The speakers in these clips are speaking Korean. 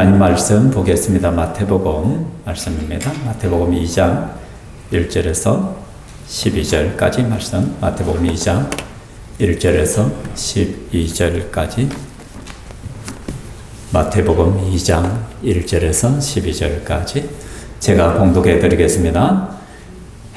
하나님 말씀 보겠습니다. 마태복음 말씀입니다. 마태복음 2장 1절에서 12절까지 말씀. 마태복음 2장 1절에서 12절까지. 마태복음 2장 1절에서 12절까지 제가 봉독해 드리겠습니다.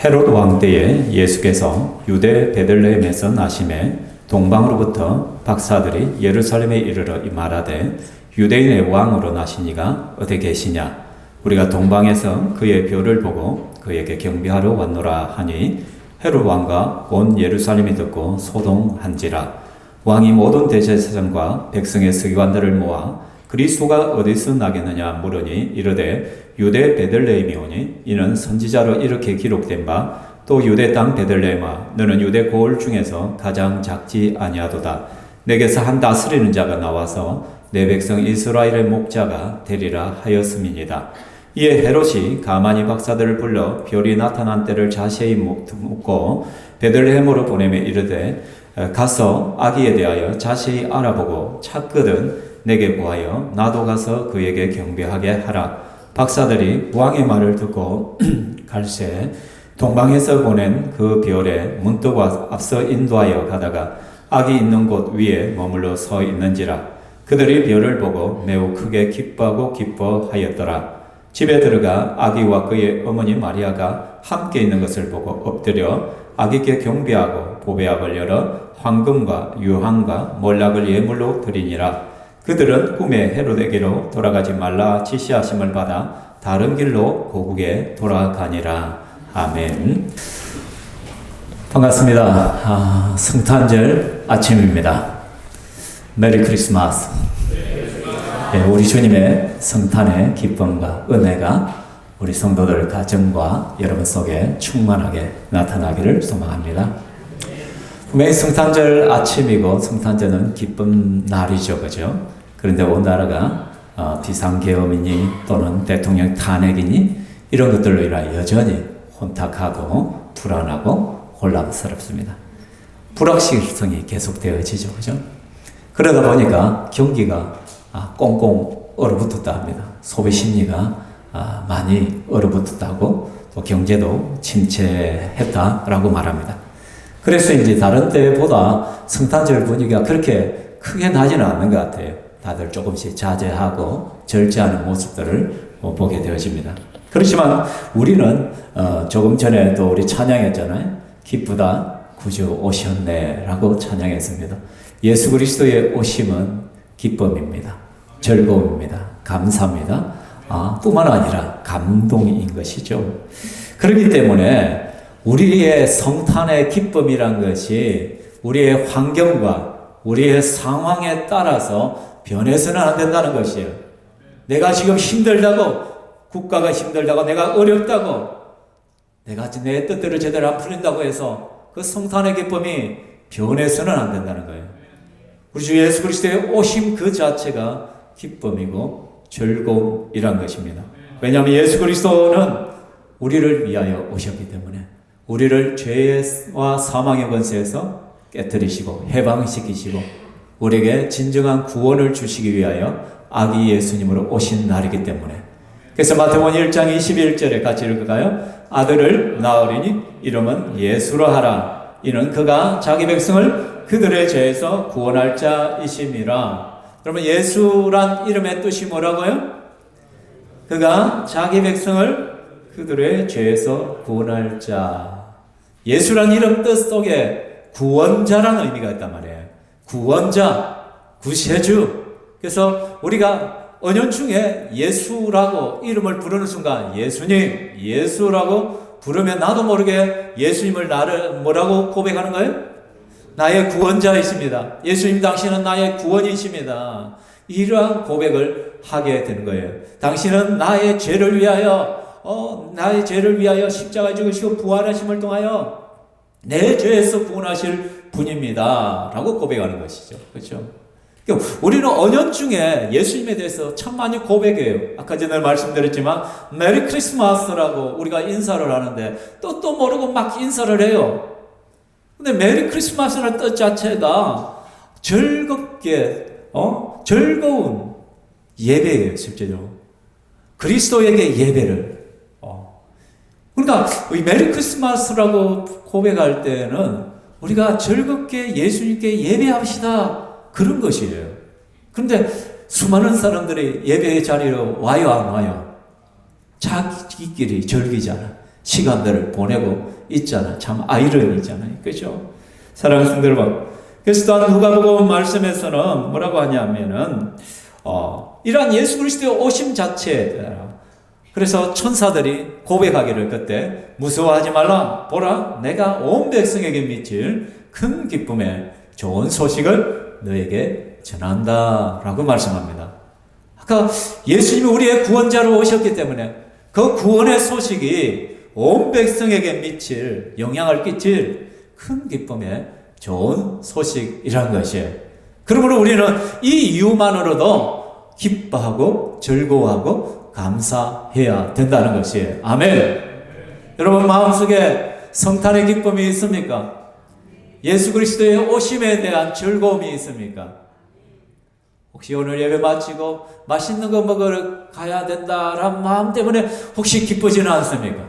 헤롯 왕 때에 예수께서 유대 베들레헴에서 나심에 동방으로부터 박사들이 예루살렘에 이르러 말하되 유대인의 왕으로 나시니가 어디 계시냐? 우리가 동방에서 그의 별을 보고 그에게 경배하러 왔노라 하니 헤롯 왕과 온 예루살렘이 듣고 소동한지라. 왕이 모든 대제사장과 백성의 서기관들을 모아 그리스도가 어디서 나겠느냐 물으니 이르되 유대 베들레헴이오니 이는 선지자로 이렇게 기록된 바 또 유대 땅 베들레헴아 너는 유대 고을 중에서 가장 작지 아니하도다. 내게서 한 다스리는 자가 나와서 내 백성 이스라엘의 목자가 되리라 하였음이니이다. 이에 헤롯이 가만히 박사들을 불러 별이 나타난 때를 자세히 묻고 베들레헴으로 보내며 이르되 가서 아기에 대하여 자세히 알아보고 찾거든 내게 구하여 나도 가서 그에게 경배하게 하라. 박사들이 왕의 말을 듣고 갈새 동방에서 보낸 그 별에 문득 앞서 인도하여 가다가 아기 있는 곳 위에 머물러 서 있는지라. 그들이 별을 보고 매우 크게 기뻐하고 기뻐하였더라. 집에 들어가 아기와 그의 어머니 마리아가 함께 있는 것을 보고 엎드려 아기께 경배하고 보배압을 열어 황금과 유황과 몰락을 예물로 드리니라. 그들은 꿈에 헤롯에게로 돌아가지 말라 지시하심을 받아 다른 길로 고국에 돌아가니라. 아멘. 반갑습니다. 성탄절 아침입니다. 메리 크리스마스. 우리 주님의 성탄의 기쁨과 은혜가 우리 성도들 가정과 여러분 속에 충만하게 나타나기를 소망합니다. 분명히 성탄절 아침이고 성탄절은 기쁜 날이죠, 그죠? 그런데 우리나라가 비상계엄이니 또는 대통령 탄핵이니 이런 것들로 인하여 여전히 혼탁하고 불안하고 혼란스럽습니다. 불확실성이 계속되어지죠, 그죠? 그러다 보니까 경기가 꽁꽁 얼어붙었다 합니다. 소비 심리가 많이 얼어붙었다고 또 경제도 침체했다라고 말합니다. 그래서 이제 다른 때보다 성탄절 분위기가 그렇게 크게 나지는 않는 것 같아요. 다들 조금씩 자제하고 절제하는 모습들을 보게 되어집니다. 그렇지만 우리는 조금 전에도 우리 찬양했잖아요. 기쁘다 구주 오셨네 라고 찬양했습니다. 예수 그리스도의 오심은 기쁨입니다. 즐거움입니다. 감사합니다. 뿐만 아니라 감동인 것이죠. 그렇기 때문에 우리의 성탄의 기쁨이란 것이 우리의 환경과 우리의 상황에 따라서 변해서는 안 된다는 것이에요. 내가 지금 힘들다고, 국가가 힘들다고, 내가 어렵다고, 내가 내 뜻대로 제대로 안 풀린다고 해서 그 성탄의 기쁨이 변해서는 안 된다는 거예요. 우리 주 예수 그리스도의 오심 그 자체가 기쁨이고 즐거움이란 것입니다. 왜냐하면 예수 그리스도는 우리를 위하여 오셨기 때문에 우리를 죄와 사망의 권세에서 깨뜨리시고 해방시키시고 우리에게 진정한 구원을 주시기 위하여 아기 예수님으로 오신 날이기 때문에 그래서 마태복음 1장 21절에 같이 읽을까요? 아들을 낳으리니 이름은 예수로 하라. 이는 그가 자기 백성을 그들의 죄에서 구원할 자이심이라. 그러면 예수란 이름의 뜻이 뭐라고요? 그가 자기 백성을 그들의 죄에서 구원할 자. 예수란 이름 뜻 속에 구원자라는 의미가 있단 말이에요. 구원자, 구세주. 그래서 우리가 은연중에 예수라고 이름을 부르는 순간 예수님, 예수라고 부르면 나도 모르게 예수님을 나를 뭐라고 고백하는 거예요? 나의 구원자이십니다. 예수님 당신은 나의 구원이십니다. 이러한 고백을 하게 되는 거예요. 당신은 나의 죄를 위하여 십자가에 죽으시고 부활하심을 통하여 내 죄에서 구원하실 분입니다. 라고 고백하는 것이죠. 그렇죠? 우리는 언연중에 예수님에 대해서 참 많이 고백해요. 아까 전에 말씀드렸지만 메리 크리스마스라고 우리가 인사를 하는데 뜻도 모르고 막 인사를 해요. 근데 메리 크리스마스라는 뜻 자체가 즐겁게 즐거운 예배예요, 실제로. 그리스도에게 예배를. 그러니까 메리 크리스마스라고 고백할 때는 우리가 즐겁게 예수님께 예배합시다, 그런 것이에요. 그런데 수많은 사람들이 예배의 자리로 와요, 안 와요? 자기끼리 즐기잖아. 시간들을 보내고 있잖아. 참 아이러니잖아요. 그죠? 사랑하는 성도 여러분, 그래서 또한 누가복음 말씀에서는 뭐라고 하냐면은 이러한 예수 그리스도의 오심 자체, 그래서 천사들이 고백하기를 그때 무서워하지 말라, 보라 내가 온 백성에게 미칠 큰 기쁨의 좋은 소식을 너에게 전한다 라고 말씀합니다. 아까 예수님이 우리의 구원자로 오셨기 때문에 그 구원의 소식이 온 백성에게 미칠, 영향을 끼칠 큰 기쁨의 좋은 소식이란 것이에요. 그러므로 우리는 이 이유만으로도 기뻐하고 즐거워하고 감사해야 된다는 것이에요. 아멘. 여러분 마음속에 성탄의 기쁨이 있습니까? 예수 그리스도의 오심에 대한 즐거움이 있습니까? 혹시 오늘 예배 마치고 맛있는 거 먹으러 가야 된다라는 마음 때문에 혹시 기쁘지는 않습니까?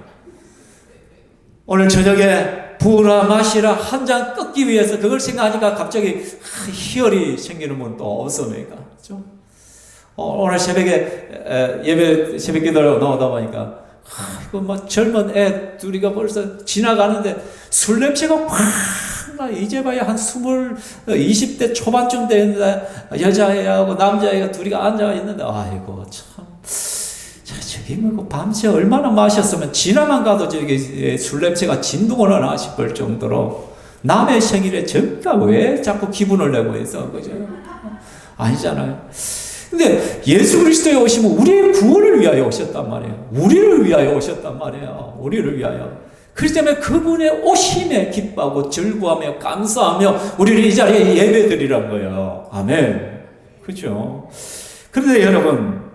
오늘 저녁에 부으라 마시라 한 잔 끊기 위해서 그걸 생각하니까 갑자기 희열이 생기는 분 또 없습니까? 그렇죠? 오늘 새벽에 예배 새벽 기도로 나오다 보니까 이거 막 젊은 애 둘이가 벌써 지나가는데 술 냄새가 확 나. 이제 봐야 한 20대 초반쯤 되는데 여자애하고 남자애가 둘이 앉아 있는데 아이고 참 저기 뭐 밤새 얼마나 마셨으면 지나만 가도 저기 술 냄새가 진동을 하나 싶을 정도로 남의 생일에 저가 왜 자꾸 기분을 내고 있어, 그죠? 아니잖아요. 근데 예수 그리스도에 오시면 우리의 구원을 위하여 오셨단 말이에요. 우리를 위하여 오셨단 말이에요. 우리를 위하여. 그렇기 때문에 그분의 오심에 기뻐하고 즐거워하며 감사하며 우리는 이 자리에 예배드리란 거예요. 아멘. 그렇죠. 그런데 여러분,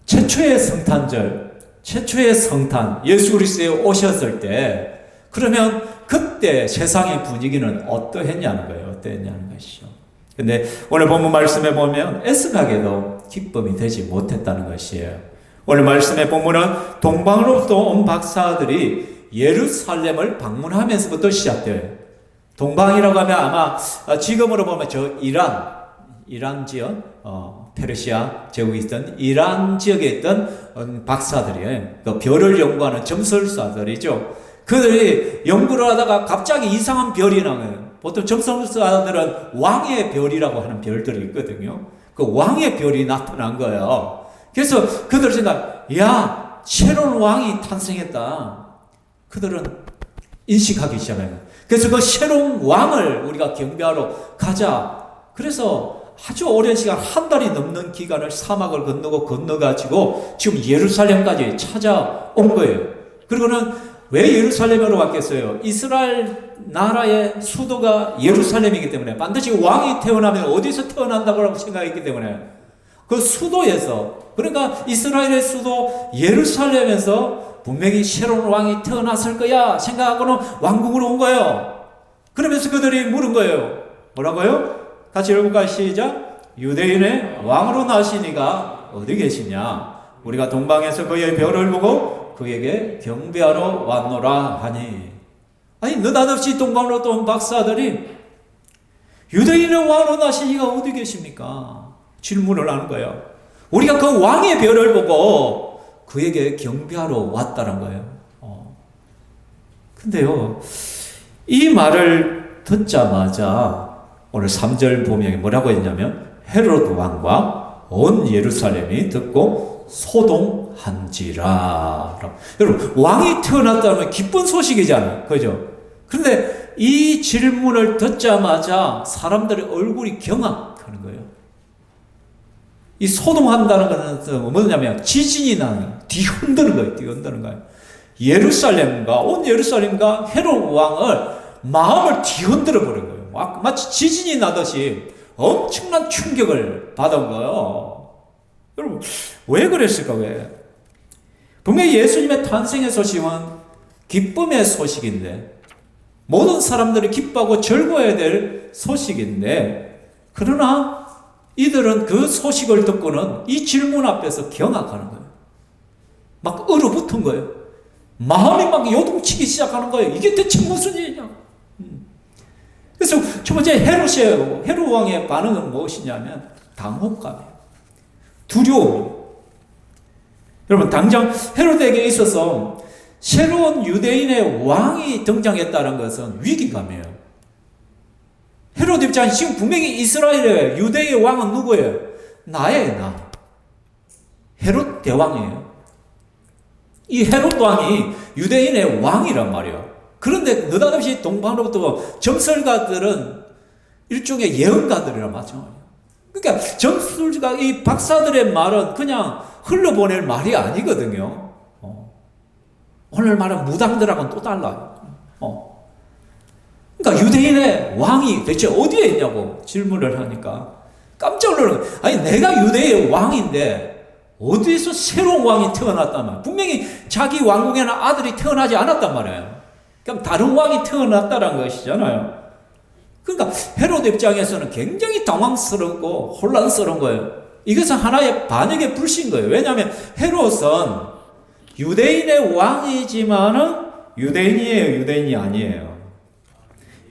최초의 성탄절, 최초의 성탄, 예수 그리스도에 오셨을 때 그러면 그때 세상의 분위기는 어떠했냐는 거예요. 어떠했냐는 것이죠. 근데 오늘 본문 말씀에 보면 애석하게도 기쁨이 되지 못했다는 것이에요. 오늘 말씀의 본문은 동방으로부터 온 박사들이 예루살렘을 방문하면서부터 시작돼요. 동방이라고 하면 아마 지금으로 보면 저 이란 지역, 페르시아 제국에 있던 이란 지역에 있던 박사들이에요. 그 별을 연구하는 점술사들이죠. 그들이 연구를 하다가 갑자기 이상한 별이 나와요. 보통 점성사들은 왕의 별이라고 하는 별들이 있거든요. 그 왕의 별이 나타난 거예요. 그래서 그들 생각, 야, 새로운 왕이 탄생했다. 그들은 인식하기 시작해요. 그래서 그 새로운 왕을 우리가 경배하러 가자. 그래서 아주 오랜 시간, 한 달이 넘는 기간을 사막을 건너가지고 지금 예루살렘까지 찾아온 거예요. 그리고는 왜 예루살렘으로 왔겠어요? 이스라엘 나라의 수도가 예루살렘이기 때문에 반드시 왕이 태어나면 어디서 태어난다고 생각했기 때문에 그 수도에서, 그러니까 이스라엘의 수도 예루살렘에서 분명히 새로운 왕이 태어났을 거야 생각하고는 왕궁으로 온 거예요. 그러면서 그들이 물은 거예요. 뭐라고요? 같이 읽어볼까요? 시작. 유대인의 왕으로 나시니가 어디 계시냐? 우리가 동방에서 그의 별을 보고 그에게 경배하러 왔노라 하니. 아니 느닷없이 동방으로 또 온 박사들이 유대인의 왕으로 나신 이가 어디 계십니까? 질문을 하는 거예요. 우리가 그 왕의 별을 보고 그에게 경배하러 왔다는 거예요. 근데요, 이 말을 듣자마자 오늘 3절 보면 뭐라고 했냐면 헤로드 왕과 온 예루살렘이 듣고 소동한지라. 여러분, 왕이 태어났다면 기쁜 소식이잖아요. 그죠? 그런데 이 질문을 듣자마자 사람들의 얼굴이 경악하는 거예요. 이 소동한다는 것은 뭐냐면 지진이 나는, 뒤흔드는 거예요. 뒤흔드는 거예요. 온 예루살렘과 헤롯 왕을 마음을 뒤흔들어 버린 거예요. 마치 지진이 나듯이 엄청난 충격을 받은 거예요. 여러분, 왜 그랬을까? 왜? 분명히 예수님의 탄생의 소식은 기쁨의 소식인데, 모든 사람들이 기뻐하고 즐거워해야 될 소식인데, 그러나 이들은 그 소식을 듣고는 이 질문 앞에서 경악하는 거예요. 막 얼어붙은 거예요. 마음이 막 요동치기 시작하는 거예요. 이게 대체 무슨 일이냐. 그래서 첫 번째 헤롯 왕의 반응은 무엇이냐면 당혹감이에요. 두려움이에요. 여러분, 당장 헤롯에게 있어서 새로운 유대인의 왕이 등장했다는 것은 위기감이에요. 헤롯 입장에 지금 분명히 이스라엘의 유대의 왕은 누구예요? 나예요, 나. 헤롯 대왕이에요. 이 헤롯 왕이 유대인의 왕이란 말이에요. 그런데 느닷없이 동방으로부터 정설가들은 일종의 예언가들이란 마찬가지예요. 그러니까 정술가, 이 박사들의 말은 그냥 흘러보낼 말이 아니거든요. 오늘 말은 무당들하고는 또 달라요. 그러니까 유대인의 왕이 대체 어디에 있냐고 질문을 하니까 깜짝 놀라는 거예요. 아니, 내가 유대의 왕인데 어디에서 새로운 왕이 태어났단 말이에요. 분명히 자기 왕국에는 아들이 태어나지 않았단 말이에요. 그럼 다른 왕이 태어났다는 것이잖아요. 그러니까 헤롯 입장에서는 굉장히 당황스럽고 혼란스러운 거예요. 이것은 하나의 반역의 불신 거예요. 왜냐하면 헤롯은 유대인의 왕이지만은 유대인이에요, 유대인이 아니에요.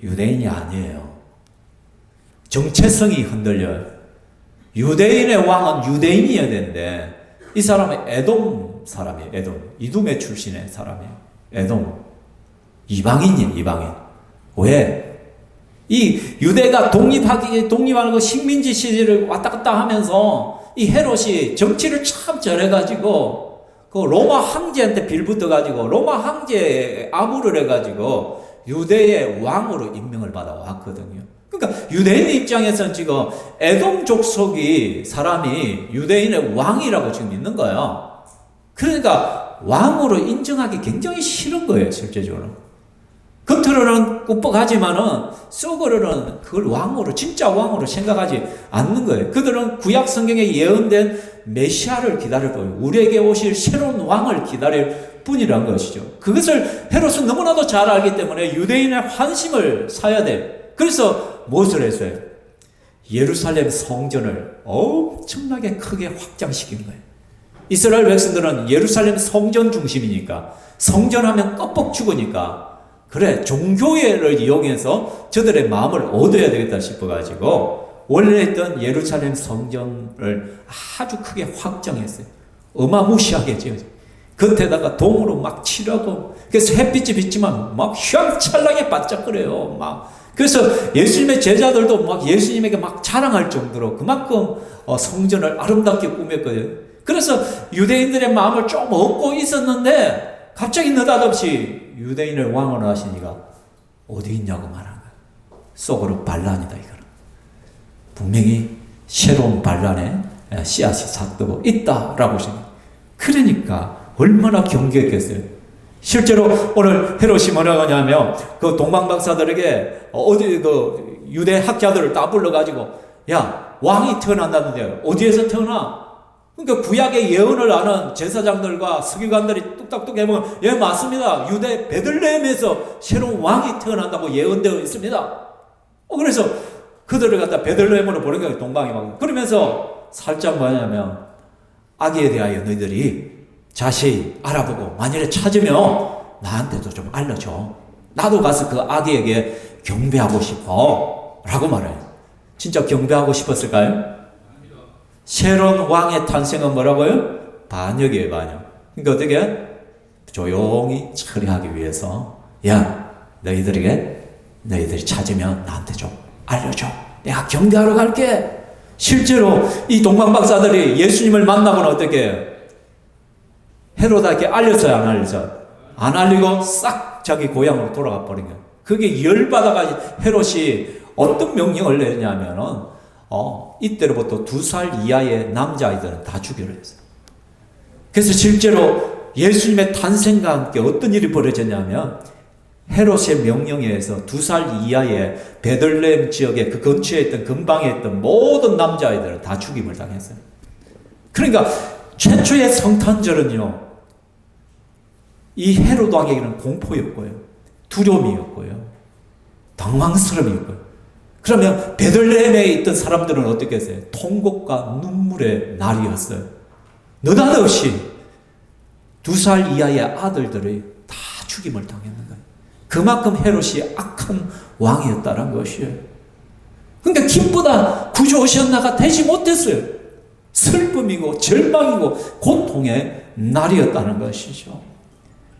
유대인이 아니에요. 정체성이 흔들려요. 유대인의 왕은 유대인이어야 되는데 이 사람은 에돔 사람이에요. 에돔. 이둠의 출신의 사람이에요. 에돔. 이방인이에요, 이방인. 왜? 이 유대가 독립하는 그 식민지 시대를 왔다 갔다 하면서 이 헤롯이 정치를 참 잘해가지고 그 로마 황제한테 빌붙어가지고 로마 황제에 암호를 해가지고 유대의 왕으로 임명을 받아왔거든요. 그러니까 유대인 입장에서는 지금 에돔 족속이 사람이 유대인의 왕이라고 지금 있는 거예요. 그러니까 왕으로 인정하기 굉장히 싫은 거예요, 실제적으로. 겉으로는 꿉뻑하지만은 속으로는 그걸 왕으로, 진짜 왕으로 생각하지 않는 거예요. 그들은 구약 성경에 예언된 메시아를 기다릴 뿐, 우리에게 오실 새로운 왕을 기다릴 뿐이라는 것이죠. 그것을 헤롯은 너무나도 잘 알기 때문에 유대인의 환심을 사야 돼. 그래서 무엇을 했어요? 예루살렘 성전을 엄청나게 크게 확장시킨 거예요. 이스라엘 백성들은 예루살렘 성전 중심이니까, 성전하면 껍벅 죽으니까, 그래, 종교회를 이용해서 저들의 마음을 얻어야 되겠다 싶어가지고 원래 있던 예루살렘 성전을 아주 크게 확장했어요. 어마무시하게 지었어요. 겉에다가 동으로 막 칠하고, 그래서 햇빛이 비치면 막 휘황찬란하게 반짝거려요. 그래서 예수님의 제자들도 막 예수님에게 막 자랑할 정도로 그만큼 성전을 아름답게 꾸몄거든요. 그래서 유대인들의 마음을 좀 얻고 있었는데 갑자기 느닷없이 유대인을 왕으로 하시니까 어디 있냐고 말한 거야. 속으로 반란이다, 이거는. 분명히 새로운 반란의 씨앗이 삭두고 있다라고 생각해요. 그러니까 얼마나 경계했겠어요. 실제로 오늘 헤롯이 뭐라고 하냐면 그 동방박사들에게 어디 그 유대 학자들을 다 불러가지고, 야, 왕이 태어난다는데 어디에서 태어나? 그러니까 구약의 예언을 아는 제사장들과 서기관들이 뚝딱뚝 해보면, 예, 맞습니다. 유대 베들레헴에서 새로운 왕이 태어난다고 예언되어 있습니다. 그래서 그들을 갖다 베들레헴으로 보낸 거예요, 동방이 막. 그러면서 살짝 뭐냐면, 아기에 대하여 너희들이 자세히 알아보고 만일에 찾으면 나한테도 좀 알려줘. 나도 가서 그 아기에게 경배하고 싶어. 라고 말해요. 진짜 경배하고 싶었을까요? 새로운 왕의 탄생은 뭐라고요? 반역이에요, 반역. 그러니까 어떻게? 조용히 처리하기 위해서, 야, 너희들이 찾으면 나한테 좀 알려줘. 내가 경배하러 갈게. 실제로 이 동방박사들이 예수님을 만나고는 어떻게 해요? 헤롯에게 알렸어요, 안 알렸어요? 안 알리고 싹 자기 고향으로 돌아가 버린 거예요. 그게 열받아가지고 헤롯이 어떤 명령을 내냐면은 이때로부터 2살 이하의 남자아이들은 다 죽이려 했어요. 그래서 실제로 예수님의 탄생과 함께 어떤 일이 벌어졌냐면 헤롯의 명령에 의해서 2살 이하의 베들레헴 지역에 그 근처에 있던 근방에 있던 모든 남자아이들은 다 죽임을 당했어요. 그러니까 최초의 성탄절은요, 이 헤롯 왕에게는 공포였고요, 두려움이었고요, 당황스러움이었고요. 그러면 베들레헴에 있던 사람들은 어떻게 했어요? 통곡과 눈물의 날이었어요. 느닷없이 2살 이하의 아들들이 다 죽임을 당했는 거예요. 그만큼 헤롯이 악한 왕이었다는 것이에요. 그러니까 기쁘다 구주오셨나가 되지 못했어요. 슬픔이고 절망이고 고통의 날이었다는 것이죠.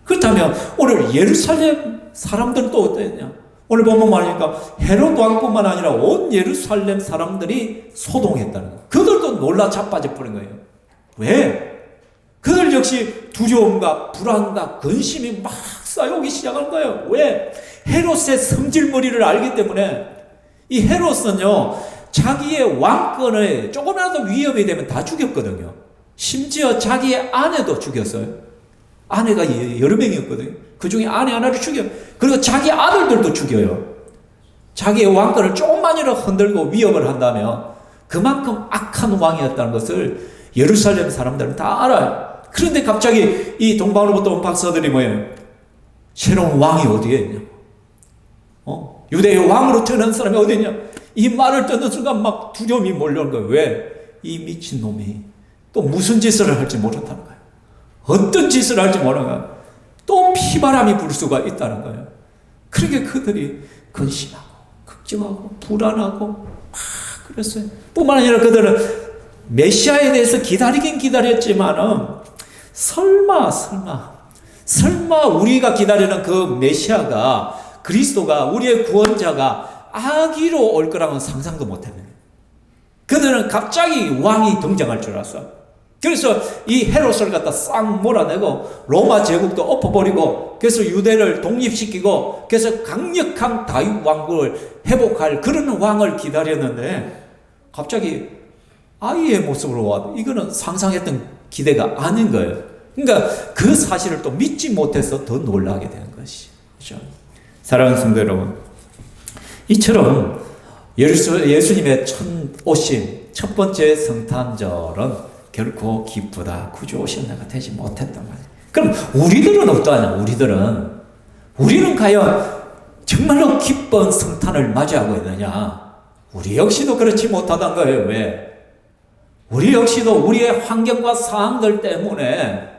그렇다면 오늘 예루살렘 사람들은 또 어땠냐? 오늘 보면 말이니까 헤롯 왕뿐만 아니라 온 예루살렘 사람들이 소동했다는 거예요. 그들도 놀라 자빠져 버린 거예요. 왜? 그들 역시 두려움과 불안과 근심이 막 쌓여오기 시작한 거예요. 왜? 헤롯의 성질머리를 알기 때문에. 이 헤롯은요, 자기의 왕권에 조금이라도 위협이 되면 다 죽였거든요. 심지어 자기의 아내도 죽였어요. 아내가 여러 명이었거든요. 그 중에 아내 하나를 죽여요. 그리고 자기 아들들도 죽여요. 자기의 왕권을 조금만이라도 흔들고 위협을 한다면 그만큼 악한 왕이었다는 것을 예루살렘 사람들은 다 알아요. 그런데 갑자기 이 동방으로부터 온 박사들이 뭐예요? 새로운 왕이 어디에 있냐? 유대의 왕으로 태어난 사람이 어디 있냐? 이 말을 듣는 순간 막 두려움이 몰려오는 거예요. 왜? 이 미친놈이 또 무슨 짓을 할지 모른다는 거예요. 어떤 짓을 할지 모르는 거예요. 또 피바람이 불 수가 있다는 거예요. 그러게 그들이 근심하고 걱정하고 불안하고 막 그랬어요. 뿐만 아니라 그들은 메시아에 대해서 기다리긴 기다렸지만은 설마 우리가 기다리는 그 메시아가 그리스도가 우리의 구원자가 아기로 올 거라고는 상상도 못했는데 그들은 갑자기 왕이 등장할 줄 알았어. 그래서 이 헤롯을 갖다 싹 몰아내고 로마 제국도 엎어버리고 그래서 유대를 독립시키고 그래서 강력한 다윗 왕국을 회복할 그런 왕을 기다렸는데 갑자기 아이의 모습으로 와. 이거는 상상했던 기대가 아닌 거예요. 그러니까 그 사실을 또 믿지 못해서 더 놀라게 된 것이. 그렇죠? 사랑하는 성도 여러분, 이처럼 예수님의 오신 첫 번째 성탄절은 결코 기쁘다 구주 오셨나가 되지 못했단 말이에요. 그럼 우리들은 어떠하냐? 우리는 과연 정말로 기쁜 성탄을 맞이하고 있느냐? 우리 역시도 그렇지 못하단 거예요. 왜? 우리 역시도 우리의 환경과 상황들 때문에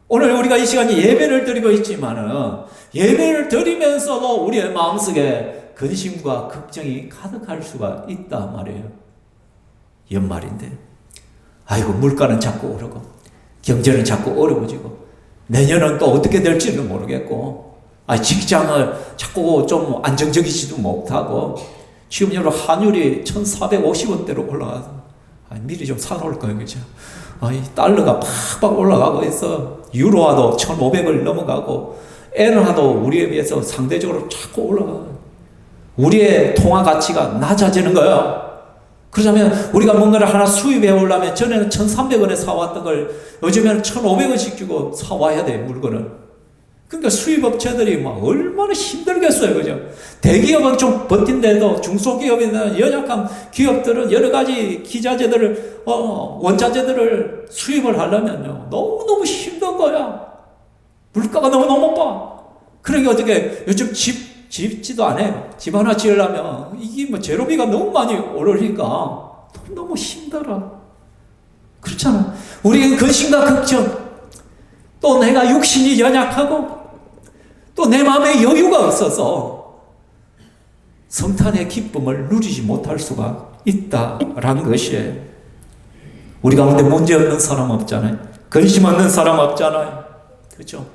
오늘 우리가 이 시간에 예배를 드리고 있지만은 예배를 드리면서도 우리의 마음속에 근심과 걱정이 가득할 수가 있단 말이에요. 연말인데 아이고 물가는 자꾸 오르고 경제는 자꾸 어려워지고 내년은 또 어떻게 될지는 모르겠고 직장을 자꾸 좀 안정적이지도 못하고 지금 여러분 환율이 1,450원대로 올라가서 미리 좀 사놓을 거예요. 그죠? 달러가 팍팍 올라가고 있어. 유로화도 1,500을 넘어가고 엔화도 우리에 비해서 상대적으로 자꾸 올라가고 우리의 통화 가치가 낮아지는 거예요. 그러자면 우리가 뭔가를 하나 수입해 오려면 전에는 1,300원에 사왔던 걸 요즘에는 1,500원씩 주고 사와야 돼, 물건을. 그러니까 수입업체들이 막 얼마나 힘들겠어요. 그죠? 대기업은 좀 버틴데도 중소기업이나 연약한 기업들은 여러 가지 기자재들을, 원자재들을 수입을 하려면요. 너무너무 힘든 거야. 물가가 너무 높아. 그러니까 어떻게 요즘 짓지도 안 해요. 집 하나 지으려면 이게 뭐 재료비가 너무 많이 오르니까 너무 힘들어. 그렇잖아. 우리는 근심과 걱정, 또 내가 육신이 연약하고 또 내 마음에 여유가 없어서 성탄의 기쁨을 누리지 못할 수가 있다라는 것이에요. 우리 가운데 문제 없는 사람 없잖아요. 근심 없는 사람 없잖아요. 그렇죠?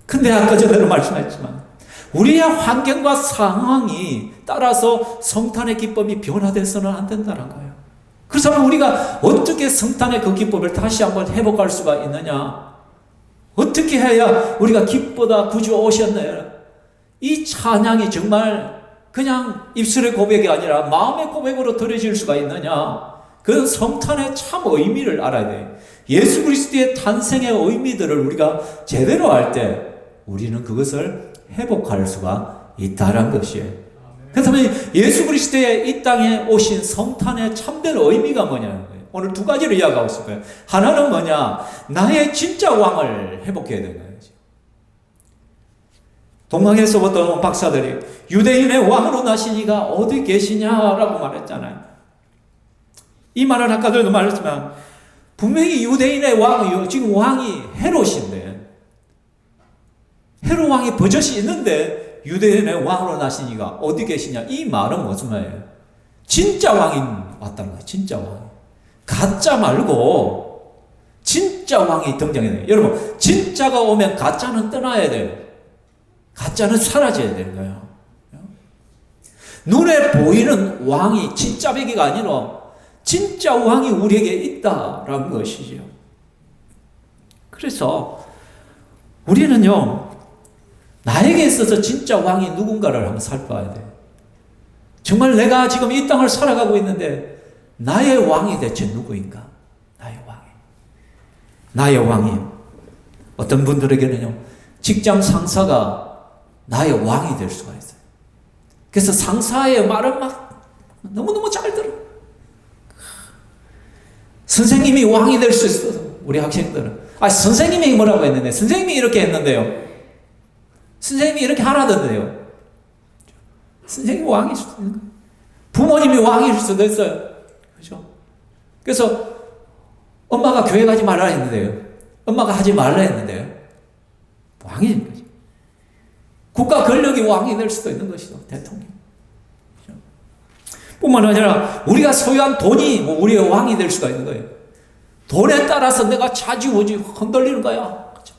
근데 아까 전에도 말씀했지만 우리의 환경과 상황이 따라서 성탄의 기쁨이 변화돼서는 안 된다는 거예요. 그렇다면 우리가 어떻게 성탄의 그 기쁨을 다시 한번 회복할 수가 있느냐? 어떻게 해야 우리가 기쁘다 구주 오셨네, 이 찬양이 정말 그냥 입술의 고백이 아니라 마음의 고백으로 들어질 수가 있느냐? 그 성탄의 참 의미를 알아야 돼요. 예수 그리스도의 탄생의 의미들을 우리가 제대로 알 때 우리는 그것을 회복할 수가 있다는 것이에요. 그렇다면 예수 그리스도의 이 땅에 오신 성탄의 참된 의미가 뭐냐는 거예요. 오늘 두 가지를 이야기하고 있을 거예요. 하나는 뭐냐? 나의 진짜 왕을 회복해야 되는 거예요. 동방에서부터 온 박사들이 유대인의 왕으로 나신 이가 어디 계시냐라고 말했잖아요. 이 말은 아까도 말했지만 분명히 유대인의 왕이요. 지금 왕이 헤롯인데 헤롯 왕이 버젓이 있는데 유대인의 왕으로 나신 이가 어디 계시냐. 이 말은 무슨 말이에요? 진짜 왕이 왔다는 거예요. 진짜 왕. 가짜 말고 진짜 왕이 등장해야 돼요. 여러분 진짜가 오면 가짜는 떠나야 돼요. 가짜는 사라져야 되는 거예요. 눈에 보이는 왕이 진짜 베개가 아니라 진짜 왕이 우리에게 있다라는 것이죠. 그래서 우리는요, 나에게 있어서 진짜 왕이 누군가를 한번 살펴봐야 돼요. 정말 내가 지금 이 땅을 살아가고 있는데 나의 왕이 대체 누구인가? 나의 왕이 어떤 분들에게는요, 직장 상사가 나의 왕이 될 수가 있어요. 그래서 상사의 말을 막 너무너무 잘 들어. 선생님이 왕이 될 수 있어서 우리 학생들은 선생님이 뭐라고 했는데 선생님이 이렇게 했는데요. 선생님이 이렇게 하라던데요. 선생님이 왕일 수도 있는 거예요. 부모님이 왕일 수도 있어요. 그렇죠? 그래서 엄마가 교회 가지 말라 했는데요. 엄마가 하지 말라 했는데요. 왕이 된 거죠. 국가 권력이 왕이 될 수도 있는 것이죠. 대통령. 그렇죠? 뿐만 아니라 우리가 소유한 돈이 우리의 왕이 될 수가 있는 거예요. 돈에 따라서 내가 좌지우지 흔들리는 거야. 그렇죠?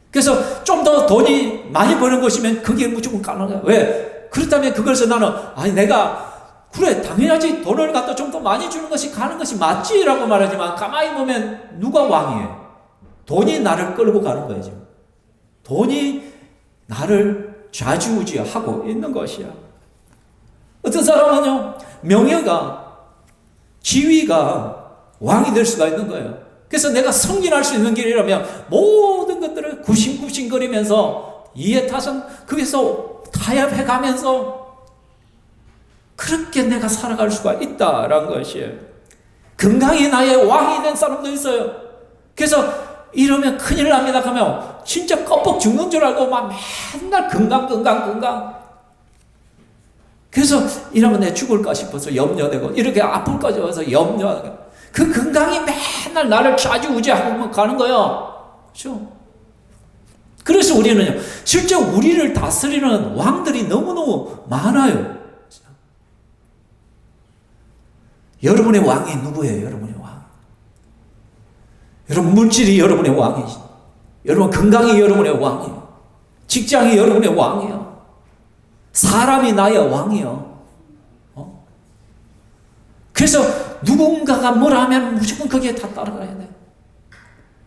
그래서 좀 더 돈이 많이 버는 것이면 그게 무조건 가능해요. 왜? 그렇다면 그것을 나는 내가 그래 당연하지 돈을 갖다 좀 더 많이 주는 것이 가는 것이 맞지라고 말하지만 가만히 보면 누가 왕이에요? 돈이 나를 끌고 가는 거예요. 지금. 돈이 나를 좌지우지하고 있는 것이야. 어떤 사람은요, 명예가, 지위가 왕이 될 수가 있는 거예요. 그래서 내가 승진할 수 있는 길이라면 모든 것들을 굽신굽신거리면서 이해타성, 거기서 타협해 가면서 그렇게 내가 살아갈 수가 있다라는 것이에요. 건강이 나의 왕이 된 사람도 있어요. 그래서 이러면 큰일 납니다 하면 진짜 껍벅 죽는 줄 알고 막 맨날 건강. 그래서 이러면 내 죽을까 싶어서 염려되고 이렇게 아플까지 와서 염려하고 그 건강이 맨날 나를 좌지우지하고 가는 거예요. 그렇죠? 그래서 우리는요, 실제 우리를 다스리는 왕들이 너무너무 많아요. 여러분의 왕이 누구예요? 여러분의 왕. 여러분 물질이 여러분의 왕이지. 여러분 건강이 여러분의 왕이에요. 직장이 여러분의 왕이에요. 사람이 나의 왕이에요. 그래서 누군가가 뭐라 하면 무조건 거기에 다 따라가야 돼.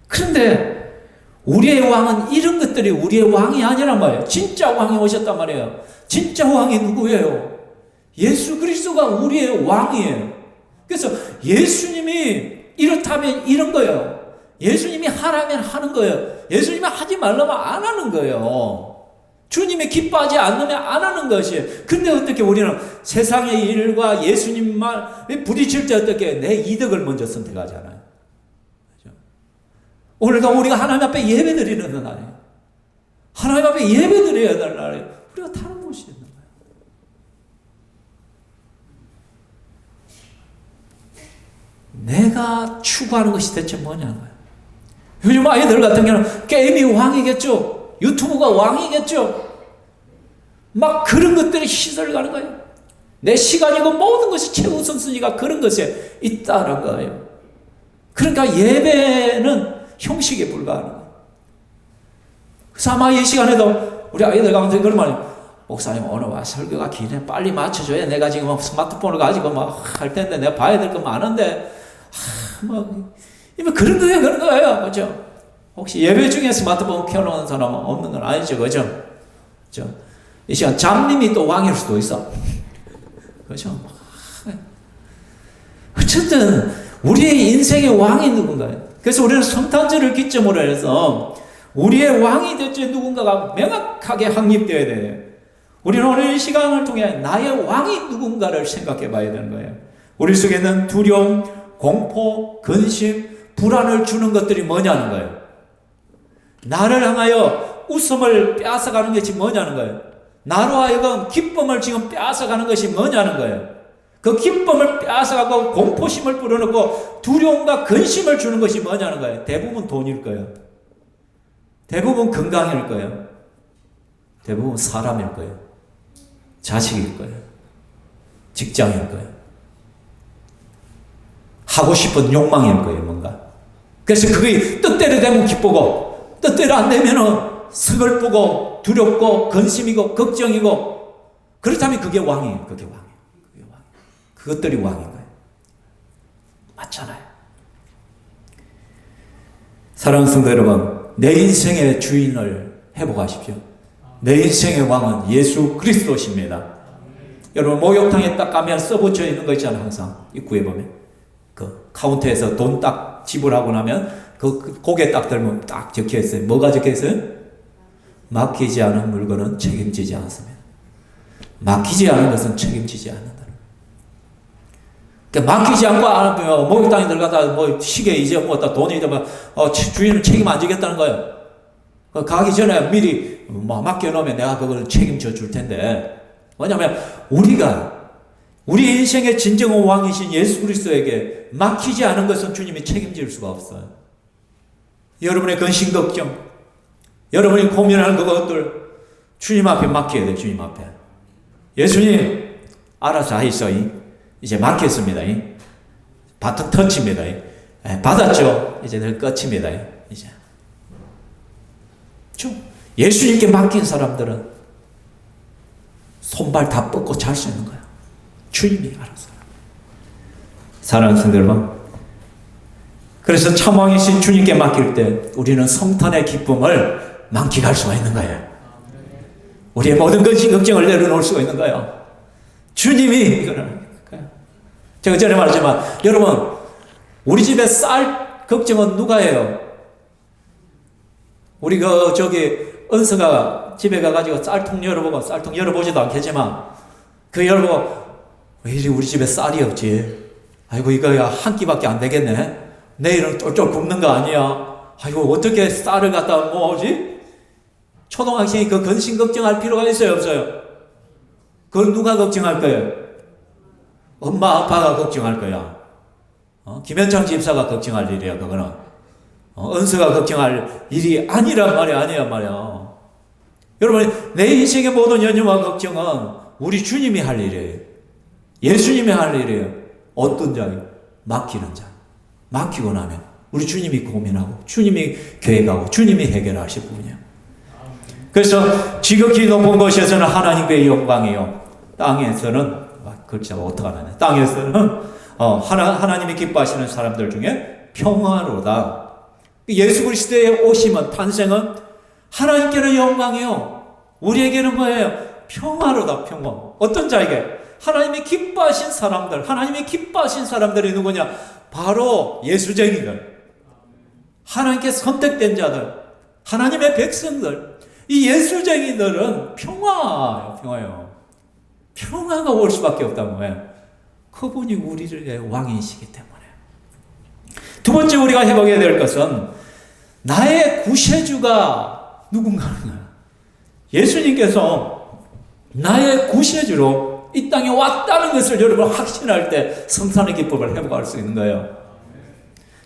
그런데 우리의 왕은 이런 것들이 우리의 왕이 아니란 말이에요. 진짜 왕이 오셨단 말이에요. 진짜 왕이 누구예요? 예수 그리스도가 우리의 왕이에요. 그래서 예수님이 이렇다면 이런 거예요. 예수님이 하라면 하는 거예요. 예수님이 하지 말라면 안 하는 거예요. 주님이 기뻐하지 않으면 안 하는 것이에요. 근데 어떻게 우리는 세상의 일과 예수님만 부딪힐 때 어떻게 내 이득을 먼저 선택하잖아요. 그렇죠? 오늘도 우리가 하나님 앞에 예배 드리는 날이에요. 하나님 앞에 예배 드려야 될 날이에요. 우리가 다른 곳이 있는 거예요. 내가 추구하는 것이 대체 뭐냐는 거예요. 요즘 아이들 같은 경우는 게임이 왕이겠죠. 유튜브가 왕이겠죠. 막 그런 것들이 시설 가는 거예요. 내 시간이고 모든 것이 최우선순위가 그런 것에 있다는 거예요. 그러니까 예배는 형식에 불과하는 거예요. 그래서 아마 이 시간에도 우리 아이들 가운데 그런 말이에요. 목사님 오늘 와 설교가 기네 빨리 맞춰줘야 내가 지금 스마트폰을 가지고 막 할 텐데 내가 봐야 될 거 많은데 그런 거예요. 그렇죠? 혹시 예배 중에 스마트폰 켜놓은 사람은 없는 건 아니죠. 그죠? 그죠? 이 시간 장님이 또 왕일 수도 있어. 그죠? 어쨌든 우리의 인생의 왕이 누군가요? 그래서 우리는 성탄절을 기점으로 해서 우리의 왕이 대체 누군가가 명확하게 확립되어야 돼요. 우리는 오늘 이 시간을 통해 나의 왕이 누군가를 생각해 봐야 되는 거예요. 우리 속에는 두려움, 공포, 근심, 불안을 주는 것들이 뭐냐는 거예요. 나를 향하여 웃음을 빼앗아가는 것이 뭐냐는 거예요. 나로 하여금 기쁨을 지금 빼앗아가는 것이 뭐냐는 거예요. 그 기쁨을 빼앗아가고 공포심을 불어넣고 두려움과 근심을 주는 것이 뭐냐는 거예요. 대부분 돈일 거예요. 대부분 건강일 거예요. 대부분 사람일 거예요. 자식일 거예요. 직장일 거예요. 하고 싶은 욕망일 거예요, 뭔가. 그래서 그게 뜻대로 되면 기쁘고, 뜻대로 안 되면은 슬프고, 두렵고, 근심이고, 걱정이고, 그렇다면 그게 왕이에요. 그게 왕이에요. 그게 왕. 그것들이 왕인 거예요. 맞잖아요. 사랑하는 성도 여러분, 내 인생의 주인을 회복하십시오. 내 인생의 왕은 예수 그리스도십니다. 여러분, 목욕탕에 딱 가면 써붙여 있는 거 있잖아요. 항상 입구에 보면 그 카운터에서 돈 딱 지불하고 나면 그 고개 딱 들면 딱 적혀 있어요. 뭐가 적혀 있어요? 막히지 않은 물건은 책임지지 않습니다. 막히지 않은 것은 책임지지 않는다. 그러니까 막히지 않고 목욕탕에 들어가다 뭐 시계 잊어먹었다, 돈이 잊어먹었다, 주인은 책임 안 지겠다는 거예요. 가기 전에 미리 맡겨놓으면 내가 그걸 책임져 줄 텐데, 뭐냐면 우리 인생의 진정한 왕이신 예수 그리스도에게 막히지 않은 것은 주님이 책임질 수가 없어요. 여러분의 근심 걱정, 여러분이 고민하는 그것들 주님 앞에 맡겨야 돼요. 주님 앞에. 예수님 알아서 하이소. 이제 맡겼습니다. 바통 터치입니다. 받았죠. 이제 늘 끝입니다. 이제 예수님께 맡긴 사람들은 손발 다 뻗고 잘 수 있는 거야. 주님이 알아서. 사랑하는 성도 여러분, 그래서 참왕이신 주님께 맡길 때 우리는 성탄의 기쁨을 만끽할 수가 있는 거예요. 우리의 모든 근심 걱정을 내려놓을 수가 있는 거예요. 주님이 이거는. 제가 전에 말했지만, 여러분, 우리 집에 쌀 걱정은 누가 해요? 우리 은서가 집에 가가지고 쌀통 열어보지도 않겠지만, 열어보고, 왜 이리 우리 집에 쌀이 없지? 아이고, 이거야 한 끼밖에 안 되겠네? 내일은 쫄쫄 굶는 거 아니야? 아이고, 어떻게 쌀을 갖다 모으지? 초등학생이 그 근심 걱정할 필요가 있어요, 없어요? 그걸 누가 걱정할 거예요? 엄마, 아빠가 걱정할 거야. 김현창 집사가 걱정할 일이야, 그거는. 은서가 걱정할 일이 아니란 말이야. 여러분, 내 인생의 모든 연유와 걱정은 우리 주님이 할 일이에요. 예수님이 할 일이에요. 어떤 자요? 맡기는 자. 맡기고 나면 우리 주님이 고민하고, 주님이 계획하고, 주님이 해결하실 부분이에요. 그래서 지극히 높은 곳에서는 하나님의 영광이요, 땅에서는 글자가 어떡하나. 땅에서는 하나님이 기뻐하시는 사람들 중에 평화로다. 예수 그리스도의 오심은, 탄생은 하나님께는 영광이요, 우리에게는 뭐예요? 평화로다. 평화. 어떤 자에게? 하나님이 기뻐하신 사람들. 하나님이 기뻐하신 사람들이 누구냐? 바로 예수쟁이들, 하나님께 선택된 자들, 하나님의 백성들. 이 예수쟁이들은 평화예요. 평화가 올 수밖에 없다는 거예요. 그분이 우리의 왕이시기 때문에. 두 번째 우리가 회복해야 될 것은 나의 구세주가 누군가는 거예요. 예수님께서 나의 구세주로 이 땅에 왔다는 것을 여러분 확신할 때 성탄의 기쁨을 회복할 수 있는 거예요.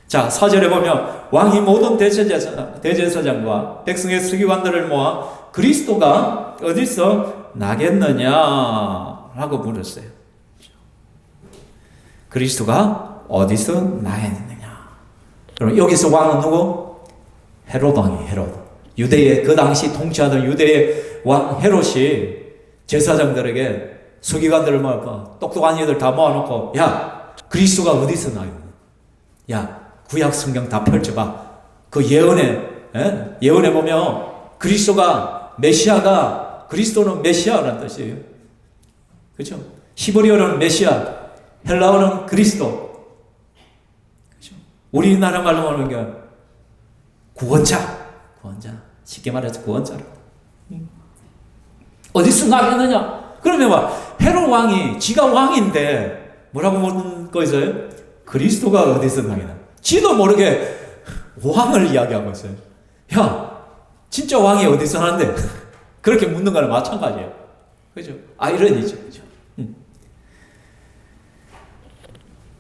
자, 4절에 보면 왕이 모든 대제사장과 백성의 서기관들을 모아 그리스도가 어디서 나겠느냐라고 물었어요. 그리스도가 어디서 나겠느냐. 여러분, 여기서 왕은 누구? 헤롯 왕이에요. 헤롯. 유대의 그 당시 통치하던 유대의 왕 헤롯이 제사장들에게, 서기관들을 모아서 똑똑한 이들 다 모아놓고, 야, 그리스도가 어디서 나겠느냐. 야, 구약 성경 다 펼쳐봐. 그 예언에 보면 그리스도가, 메시아가, 그리스도는 메시아라는 뜻이에요. 그렇죠? 히브리어로는 메시아, 헬라어는 그리스도. 그렇죠? 우리나라 말로 하는 게 구원자. 쉽게 말해서 구원자라. 어디서 나겠느냐? 그러면 헤롯 왕이, 지가 왕인데 뭐라고 묻는 거 있어요? 그리스도가 어디서 나겠느냐? 지도 모르게 왕을 이야기하고 있어요. 야, 진짜 왕이 어디서 난데? 그렇게 묻는 거랑 마찬가지예요. 그죠? 아이러니죠. 그죠?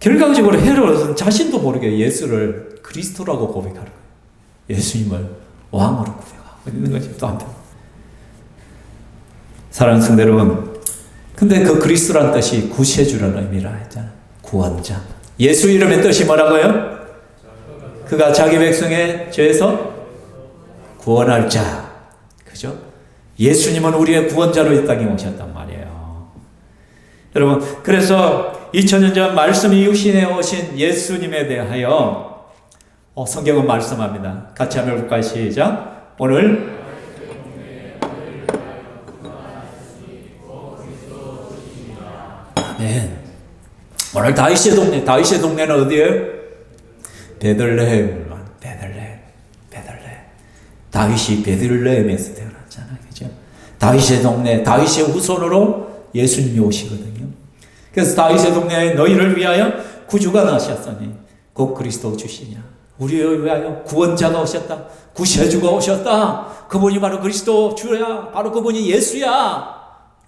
결과적으로 헤롯은 자신도 모르게 예수를 그리스도라고 고백하는 거예요. 예수님을 왕으로 고백하고 있는 거지, 또 한편. 사랑하는 성도 여러분, 근데 그 그리스도란 뜻이 구세주라는 의미라 했잖아요. 구원자. 예수 이름의 뜻이 뭐라고요? 그가 자기 백성의 죄에서 구원할 자. 그죠? 예수님은 우리의 구원자로 이 땅에 오셨단 말이에요. 여러분, 그래서 2000년 전 말씀이 육신에 오신 예수님에 대하여 성경은 말씀합니다. 같이 한번 볼까요? 시작. 오늘 아멘. 오늘 다윗의 동네는 어디예요? 베들레헴. 다윗이 베들레헴에서 태어났잖아요. 그죠? 다윗의 동네, 다윗의 후손으로 예수님이 오시거든요. 그래서 다윗의 동네에 너희를 위하여 구주가 나셨으니 곧 그리스도 주시냐. 우리를 위하여 구원자가 오셨다. 구세주가 오셨다. 그분이 바로 그리스도 주야. 바로 그분이 예수야.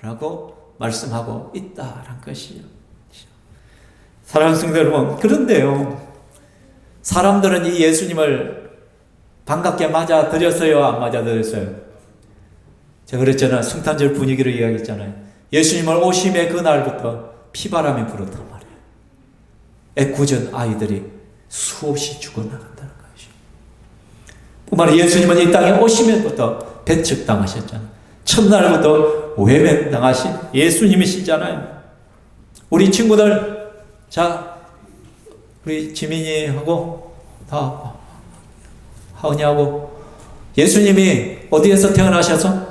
라고 말씀하고 있다라는 것이요. 사랑하는 성도 여러분, 그런데요, 사람들은 이 예수님을 반갑게 맞아들였어요? 안 맞아들였어요? 제가 그랬잖아요. 성탄절 분위기를 이야기했잖아요. 예수님을 오심의 그날부터 피바람이 불었단 말이에요. 애꿎은 아이들이 수없이 죽어나간다는 것이죠. 뿐만 아니라 예수님은 이 땅에 오시면부터 배척당하셨잖아요. 첫날부터 외면당하신 예수님이시잖아요. 우리 친구들, 자, 우리 지민이하고 다 하은이하고 예수님이 어디에서 태어나셔서?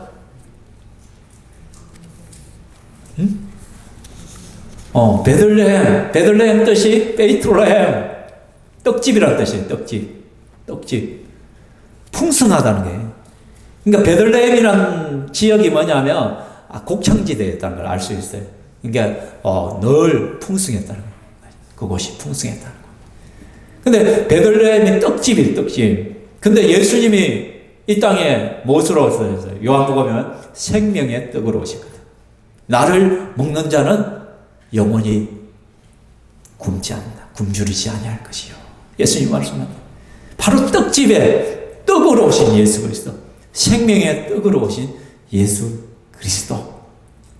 베들레헴 뜻이 베이트레헴, 떡집이라는 뜻이에요. 떡집. 풍성하다는 거예요. 그러니까 베들레헴이라는 지역이 뭐냐면 곡창지대였다는 걸 알 수 있어요. 그러니까 늘 풍성했다는 거예요. 그곳이 풍성했다는 거예요. 근데 베들레헴이 떡집. 근데 예수님이 이 땅에 무엇으로 오셨어요? 요한복음에 생명의 떡으로 오셨거든. 나를 먹는 자는 영원히 굶주리지 아니할 것이요. 예수님 말씀합니다. 바로 떡집에 떡으로 오신 예수 그리스도, 생명의 떡으로 오신 예수 그리스도,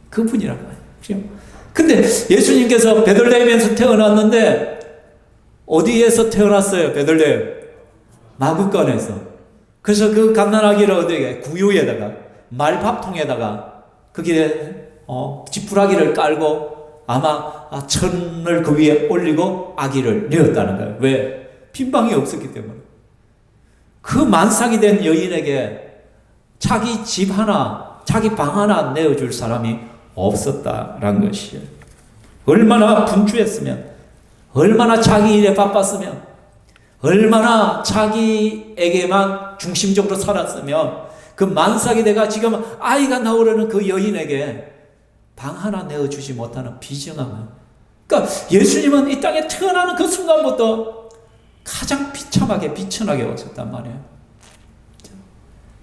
그분이란 말이에요. 근데 예수님께서 베들레헴에서 태어났는데 어디에서 태어났어요? 베들레헴 마구간에서. 그래서 그 갓난아기를 어디에 구유에다가 말밥통에다가 거기에 지푸라기를 깔고 아마 천을 그 위에 올리고 아기를 내었다는 거예요. 왜? 빈방이 없었기 때문에. 그 만삭이 된 여인에게 자기 집 하나, 자기 방 하나 내어줄 사람이 없었다라는 것이에요. 얼마나 분주했으면, 얼마나 자기 일에 바빴으면, 얼마나 자기에게만 중심적으로 살았으면 그 만삭이 돼가 지금 아이가 나오려는 그 여인에게 방 하나 내어주지 못하는 비정함을. 그러니까 예수님은 이 땅에 태어나는 그 순간부터 가장 비참하게 비천하게 오셨단 말이에요.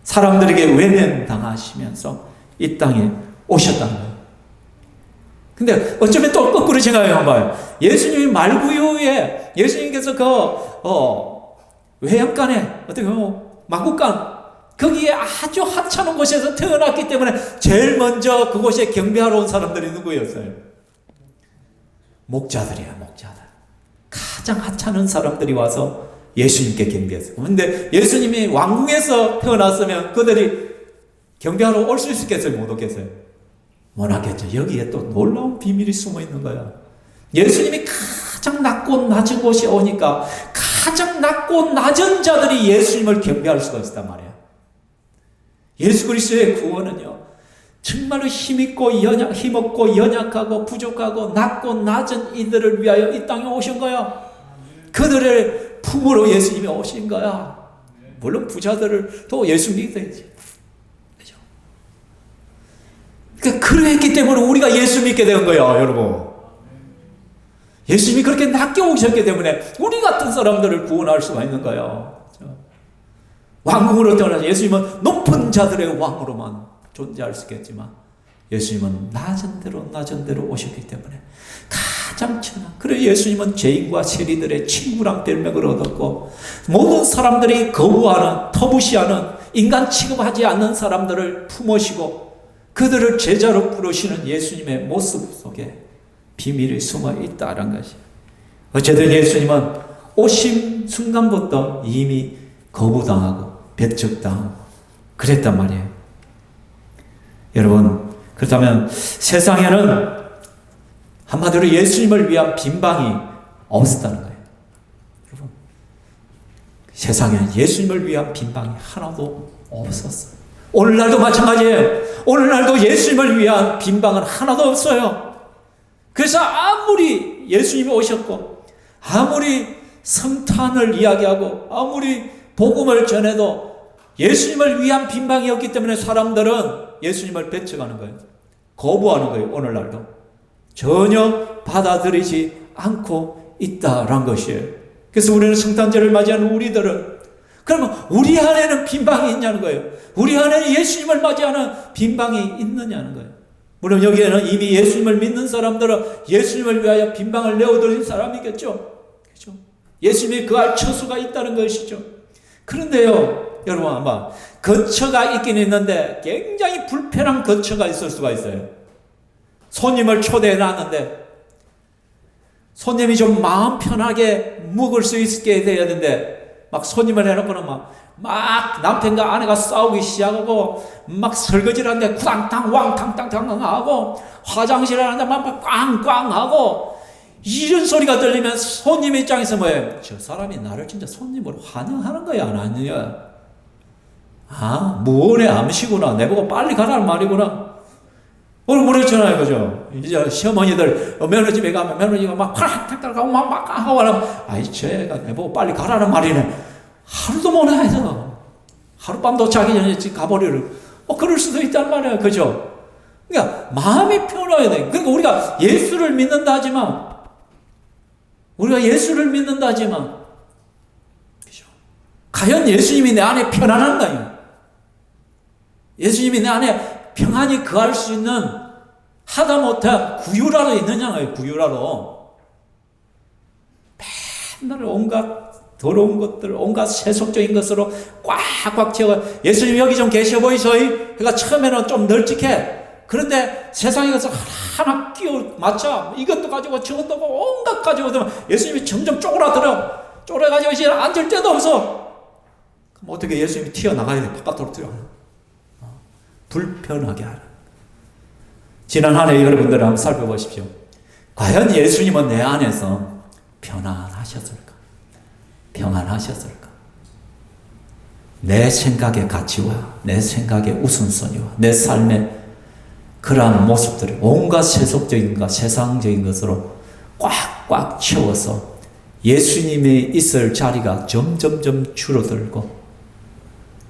사람들에게 외면당하시면서 이 땅에 오셨다는 거예요. 근데 어쩌면 또 거꾸로 생각해 봐요. 예수님이 말구유에 예수님께서 외양간에 어떻게 마구간 거기에 아주 하찮은 곳에서 태어났기 때문에 제일 먼저 그곳에 경배하러 온 사람들이 누구였어요? 목자들이야, 목자들. 가장 하찮은 사람들이 와서 예수님께 경배했어요. 근데 예수님이 왕궁에서 태어났으면 그들이 경배하러 올 수 있겠어요? 못 오겠어요? 못 하겠죠. 여기에 또 놀라운 비밀이 숨어 있는 거야. 예수님이 가장 낮고 낮은 곳에 오니까 가장 낮고 낮은 자들이 예수님을 경배할 수가 있단 말이야. 예수 그리스도의 구원은요, 정말로 힘없고 연약하고 부족하고 낮고 낮은 이들을 위하여 이 땅에 오신 거야. 그들의 품으로 예수님이 오신 거야. 물론 부자들을 또 예수 믿어야지. 그죠? 그러니까 그랬기 때문에 우리가 예수 믿게 된 거야, 여러분. 예수님이 그렇게 낮게 오셨기 때문에 우리 같은 사람들을 구원할 수가 있는 거예요. 왕궁으로 태어나서 예수님은 높은 자들의 왕으로만 존재할 수 있겠지만 예수님은 낮은 대로 오셨기 때문에 가장 천한, 그래 예수님은 죄인과 세리들의 친구란 별명을 얻었고 모든 사람들이 거부하는, 터부시하는, 인간 취급하지 않는 사람들을 품으시고 그들을 제자로 부르시는 예수님의 모습 속에 비밀이 숨어 있다는 것이. 어쨌든 예수님은 오심 순간부터 이미 거부당하고 배척당하고 그랬단 말이에요. 여러분, 그렇다면 세상에는 한마디로 예수님을 위한 빈방이 없었다는 거예요. 여러분, 세상에는 예수님을 위한 빈방이 하나도 없었어요. 오늘날도 마찬가지예요. 오늘날도 예수님을 위한 빈방은 하나도 없어요. 그래서 아무리 예수님이 오셨고 아무리 성탄을 이야기하고 아무리 복음을 전해도 예수님을 위한 빈방이 없기 때문에 사람들은 예수님을 배척하는 거예요. 거부하는 거예요. 오늘날도 전혀 받아들이지 않고 있다라는 것이에요. 그래서 우리는 성탄절을 맞이하는 우리들은, 그러면 우리 안에는 빈방이 있냐는 거예요. 우리 안에는 예수님을 맞이하는 빈방이 있느냐는 거예요. 물론 여기에는 이미 예수님을 믿는 사람들은 예수님을 위하여 빈방을 내어드린 사람이겠죠. 그렇죠? 예수님이 그할 처소가 있다는 것이죠. 그런데요, 여러분, 아마 거처가 있긴 있는데 굉장히 불편한 거처가 있을 수가 있어요. 손님을 초대해 놨는데 손님이 좀 마음 편하게 묵을 수 있게 돼야 되는데 막 손님을 해놓고는 막 남편과 아내가 싸우기 시작하고 막 설거지를 하는데 구당탕 왕탕탕탕 하고 화장실을 하는데 막 꽝꽝 하고 이런 소리가 들리면 손님 입장에서 뭐예요? 저 사람이 나를 진짜 손님으로 환영하는 거야 안 하느냐? 아, 무언의 암시구나. 내보고 빨리 가라는 말이구나. 오늘 그렇잖아요, 그죠? 이제 시어머니들 며느리집에 가면 며느리가 막 팍팍 하고 막 하고 하면 아이 쟤가 내보고 빨리 가라는 말이네. 하루도 못 해서 하룻밤도 자기 전에 집 가버리를 그럴 수도 있단 말이에요, 그죠? 그러니까 마음이 편해야 돼. 그러니까 우리가 예수를 믿는다 하지만 그죠? 과연 예수님이 내 안에 편안한가요? 예수님이 내 안에 평안히 거할 수 있는 하다못해 구유라도 있느냐고요. 구유라도 맨날 온갖 더러운 것들, 온갖 세속적인 것으로 꽉꽉 채워. 예수님 여기 좀 계셔 보이소이. 그러니까 처음에는 좀 널찍해. 그런데 세상에 가서 하나 끼워 맞춰. 이것도 가지고 저것도 가지고 온갖 가지고 들면 예수님이 점점 쪼그라들어. 쪼그라가지고 이제 앉을 데도 없어. 그럼 어떻게 예수님이 튀어나가야 돼? 바깥으로 튀어나가. 불편하게 하는. 지난 한 해 여러분들 한번 살펴보십시오. 과연 예수님은 내 안에서 편안하셨을까? 평안하셨을까? 내 생각의 가치와 내 생각의 우선순위와 내 삶의 그러한 모습들이 온갖 세속적인과 세상적인 것으로 꽉꽉 채워서 예수님이 있을 자리가 점점점 줄어들고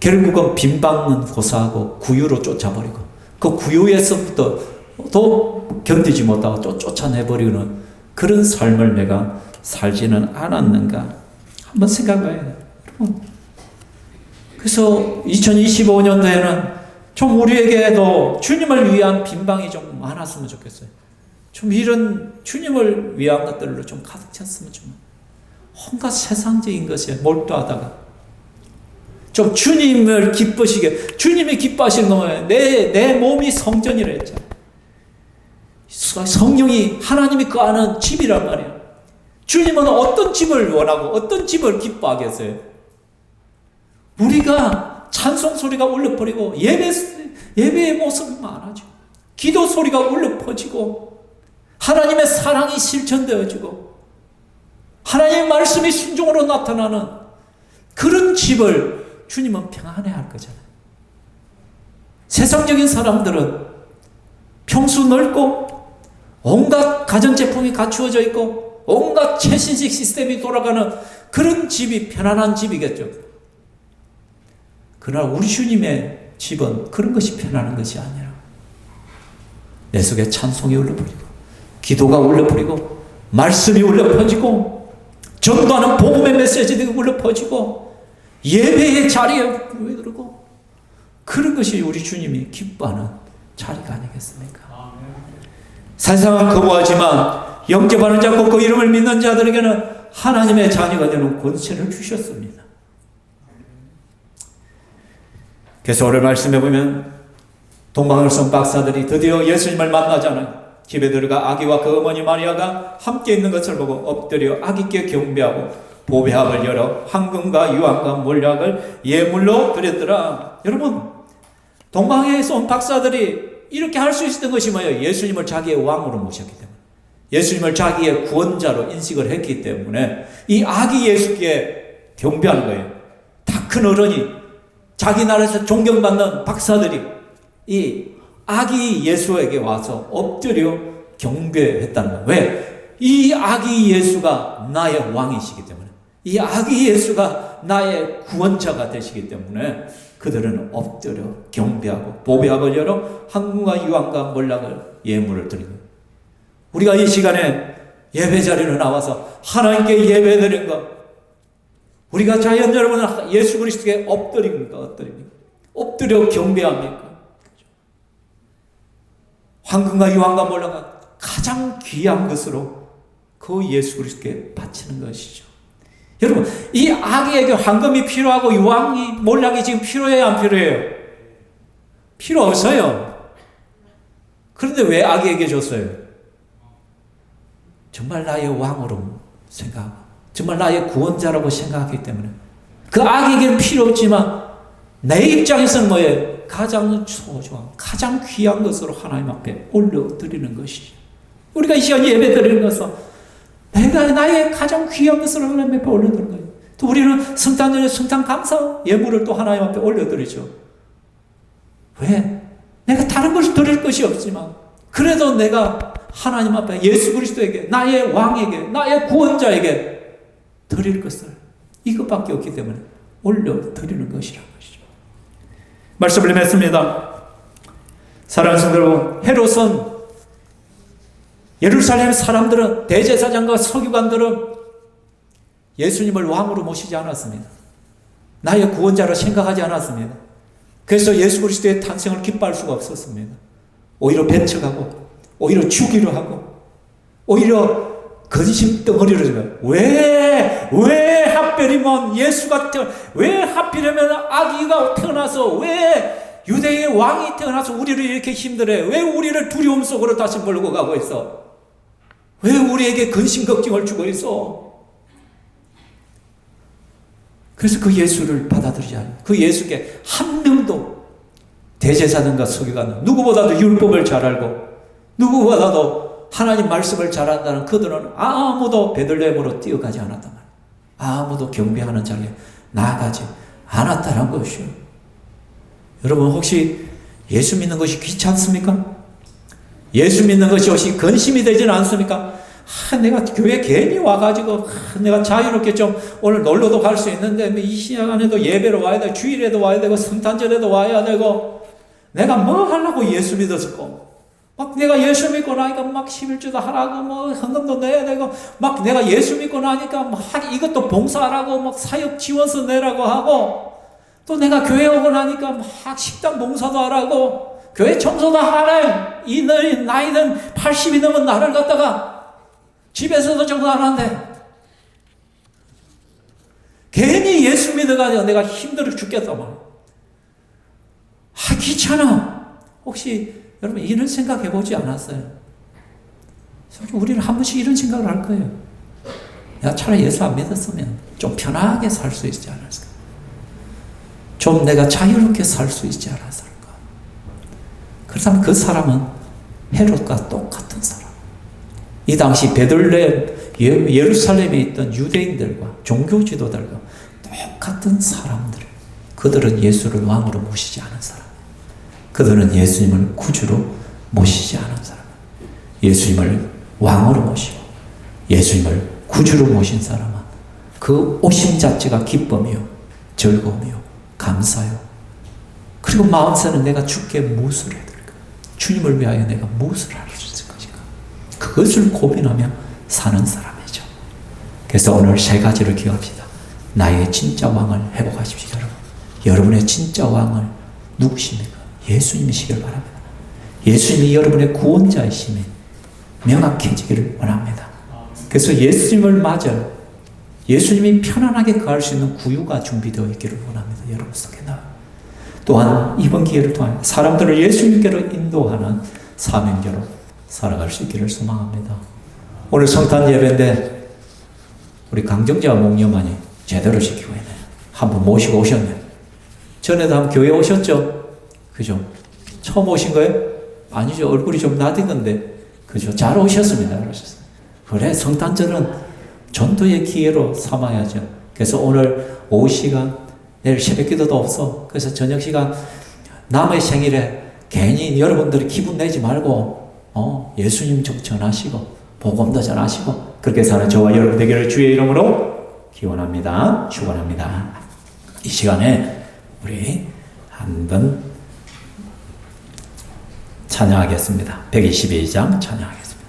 결국은 빈방은 고사하고 구유로 쫓아버리고 그 구유에서부터 또 견디지 못하고 쫓아내버리는 그런 삶을 내가 살지는 않았는가 한번 생각해봐야 돼요. 여러분. 그래서 2025년도에는 좀 우리에게도 주님을 위한 빈방이 좀 많았으면 좋겠어요. 좀 이런 주님을 위한 것들로 좀 가득 찼으면 좀 온갖 세상적인 것에 몰두하다가 좀 주님을 기쁘시게, 주님이 기뻐하시는 건 내 몸이 성전이라 했잖아요. 성령이 하나님이 거하는 집이란 말이에요. 주님은 어떤 집을 원하고 어떤 집을 기뻐하겠어요? 우리가 찬송 소리가 울려 퍼지고 예배의 모습이 많아지고 기도 소리가 울려 퍼지고 하나님의 사랑이 실천되어지고 하나님의 말씀이 순종으로 나타나는 그런 집을 주님은 평안해야 할 거잖아요. 세상적인 사람들은 평수 넓고 온갖 가전제품이 갖추어져 있고 온갖 최신식 시스템이 돌아가는 그런 집이 편안한 집이겠죠. 그러나 우리 주님의 집은 그런 것이 편안한 것이 아니라 내 속에 찬송이 울려버리고 기도가 울려버리고 말씀이 울려퍼지고 전도하는 복음의 메시지들이 울려퍼지고 예배의 자리에 부여들고 그런 것이 우리 주님이 기뻐하는 자리가 아니겠습니까? 세상은 거부하지만 영접하는 자 곧 그 이름을 믿는 자들에게는 하나님의 자녀가 되는 권세를 주셨습니다. 그래서 오늘 말씀해 보면 동방을성 박사들이 드디어 예수님을 만나잖아요. 집에 들어가 아기와 그 어머니 마리아가 함께 있는 것을 보고 엎드려 아기께 경배하고 보배합을 열어 황금과 유황과 몰약을 예물로 드렸더라. 여러분, 동방에서 온 박사들이 이렇게 할 수 있었던 것이 뭐예요? 예수님을 자기의 왕으로 모셨기 때문에, 예수님을 자기의 구원자로 인식을 했기 때문에 이 아기 예수께 경배하는 거예요. 다 큰 어른이, 자기 나라에서 존경받는 박사들이 이 아기 예수에게 와서 엎드려 경배했다는 거예요. 왜? 이 아기 예수가 나의 왕이시기 때문에, 이 아기 예수가 나의 구원자가 되시기 때문에 그들은 엎드려 경배하고 보배합을 열어 황금과 유황과 몰락을 예물을 드리는 거예요. 우리가 이 시간에 예배 자리로 나와서 하나님께 예배 드리는 것, 우리가 자연적으로 예수 그리스도께 엎드립니까? 엎드려 경배합니까? 황금과 유황과 몰락은 가장 귀한 것으로 그 예수 그리스도께 바치는 것이죠. 여러분, 이 아기에게 황금이 필요하고 유황이 몰락이 지금 필요해요, 안 필요해요? 필요 없어요. 그런데 왜 아기에게 줬어요? 정말 나의 왕으로 생각하고 정말 나의 구원자라고 생각하기 때문에 그 아기에게는 필요 없지만 내 입장에서는 뭐예요? 가장 소중한, 가장 귀한 것으로 하나님 앞에 올려드리는 것이죠. 우리가 이 시간 예배 드리는 것은 내가 나의 가장 귀한 것을 하나님 앞에 올려드리는 거예요. 또 우리는 성탄절에 성탄 감사 예물을 또 하나님 앞에 올려드리죠. 왜? 내가 다른 것을 드릴 것이 없지만 그래도 내가 하나님 앞에 예수 그리스도에게, 나의 왕에게, 나의 구원자에게 드릴 것을 이것밖에 없기 때문에 올려드리는 것이라는 것이죠. 말씀을 맺습니다. 사랑하는 성도 여러분, 헤롯은, 예루살렘 사람들은, 대제사장과 서기관들은 예수님을 왕으로 모시지 않았습니다. 나의 구원자로 생각하지 않았습니다. 그래서 예수 그리스도의 탄생을 기뻐할 수가 없었습니다. 오히려 배척하고, 오히려 죽이려 하고, 오히려 근심 덩어리로 줘요. 왜 하필이면 예수가 왜 하필이면 아기가 태어나서, 왜 유대의 왕이 태어나서 우리를 이렇게 힘들어해? 왜 우리를 두려움 속으로 다시 몰고 가고 있어? 왜 우리에게 근심 걱정을 주고 있어? 그래서 그 예수를 받아들이지 않아요. 그 예수께 한 명도 대제사장과 서기관은 누구보다도 율법을 잘 알고 누구보다도 하나님 말씀을 잘 안다는 그들은 아무도 베들레헴으로 뛰어가지 않았단 말이에요. 아무도 경배하는 자리에 나아가지 않았다는 것이요. 여러분, 혹시 예수 믿는 것이 귀찮습니까? 예수 믿는 것이 혹시 근심이 되지는 않습니까? 내가 교회 괜히 와가지고 내가 자유롭게 좀 오늘 놀러도 갈 수 있는데 이 시간에도 예배로 와야 되고 주일에도 와야 되고 성탄절에도 와야 되고 내가 뭐 하려고 예수 믿었을까? 막 내가 예수 믿고 나니까 막 11주도 하라고 뭐 헌금도 내야 되고 막 내가 예수 믿고 나니까 막 이것도 봉사하라고 막 사역 지원서 내라고 하고 또 내가 교회 오고 나니까 막 식당 봉사도 하라고 교회 청소도 하래. 이 나이는 80이 넘은 나를 갖다가 집에서도 정도 안 한대. 괜히 예수 믿어가지고 내가 힘들어 죽겠다 막. 귀찮아. 혹시 여러분 이런 생각 해보지 않았어요? 솔직히 우리는 한 번씩 이런 생각을 할 거예요. 내가 차라리 예수 안 믿었으면 좀 편하게 살 수 있지 않았을까? 좀 내가 자유롭게 살 수 있지 않았을까? 그렇다면 그 사람은 헤롯과 똑같은 사람. 이 당시 베들레헴, 예루살렘에 있던 유대인들과 종교 지도자들과 똑같은 사람들. 그들은 예수를 왕으로 모시지 않은 사람. 그들은 예수님을 구주로 모시지 않은 사람. 예수님을 왕으로 모시고 예수님을 구주로 모신 사람은 그 오심 자체가 기쁨이요, 즐거움이요, 감사요. 그리고 마음속에는 내가 주께 무엇을 해야 될까? 주님을 위하여 내가 무엇을 할 수 있을 것인가? 그것을 고민하며 사는 사람이죠. 그래서 오늘 세 가지를 기억합시다. 나의 진짜 왕을 회복하십시오. 여러분, 여러분의 진짜 왕은 누구십니까? 예수님이시길 바랍니다. 예수님이 여러분의 구원자이심이 명확해지기를 원합니다. 그래서 예수님을 맞아 예수님이 편안하게 갈 수 있는 구유가 준비되어 있기를 원합니다. 여러분 속에나. 또한 이번 기회를 통해 사람들을 예수님께로 인도하는 사명자로 살아갈 수 있기를 소망합니다. 오늘 성탄 예배인데 우리 강정자 목녀만이 제대로 지키고 있네요. 한번 모시고 오셨네요. 전에도 한번 교회 오셨죠? 그죠? 처음 오신 거예요? 아니죠. 얼굴이 좀 나대건데. 그죠? 잘 오셨습니다. 그러셨어요. 그래, 성탄절은 전도의 기회로 삼아야죠. 그래서 오늘 오후 시간, 내일 새벽 기도도 없어. 그래서 저녁 시간, 남의 생일에 괜히 여러분들이 기분 내지 말고, 예수님 좀 전하시고, 복음도 전하시고, 그렇게 사는 저와 여러분 되기를 주의 이름으로 기원합니다. 축원합니다. 이 시간에 우리 한번 찬양하겠습니다. 122장 찬양하겠습니다.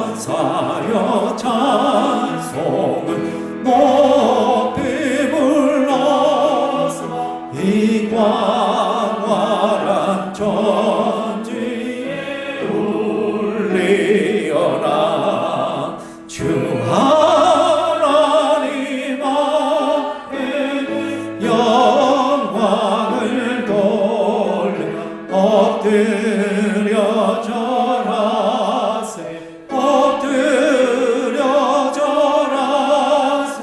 저천사여 찬송을 높이 불러서 이 광활한 천지에 울리어라. 주 하나님 앞에 영광을 돌려 엎드려 절하세 엎드려 절하세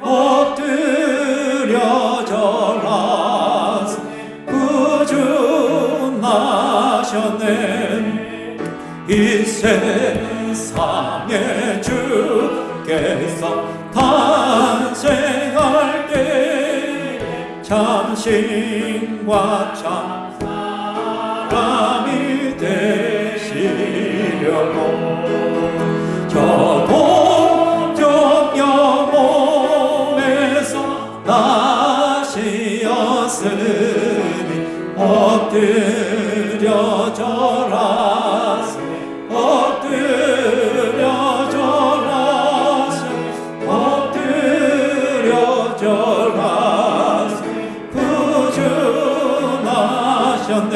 엎드려 절하세 구주 나셨네. 이 세상에 주께서 탄생할 때 참신과 참 사람이 되시려고 저 동정녀 몸에서 나시었으니 엎드려 절하세 엎드려 절하세 엎드려 절하세 구주 나셨네.